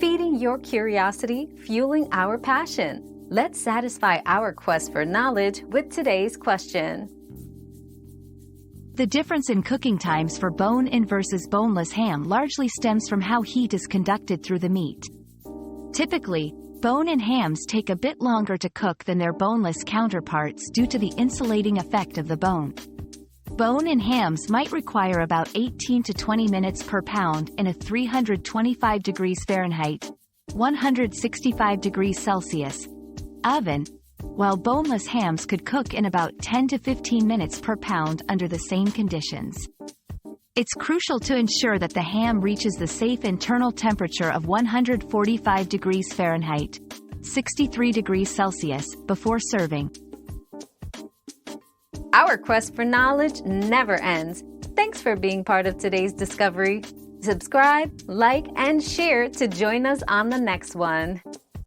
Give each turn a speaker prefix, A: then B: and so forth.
A: feeding your curiosity, fueling our passion. Let's satisfy our quest for knowledge with today's question.
B: The difference in cooking times for bone-in versus boneless ham largely stems from how heat is conducted through the meat. Typically, bone-in hams take a bit longer to cook than their boneless counterparts due to the insulating effect of the bone. Bone-in hams might require about 18 to 20 minutes per pound in a 325 degrees Fahrenheit, 165 degrees Celsius oven, while boneless hams could cook in about 10 to 15 minutes per pound under the same conditions. It's crucial to ensure that the ham reaches the safe internal temperature of 145 degrees Fahrenheit, 63 degrees Celsius, before serving.
A: Our quest for knowledge never ends. Thanks for being part of today's discovery. Subscribe, like, and share to join us on the next one.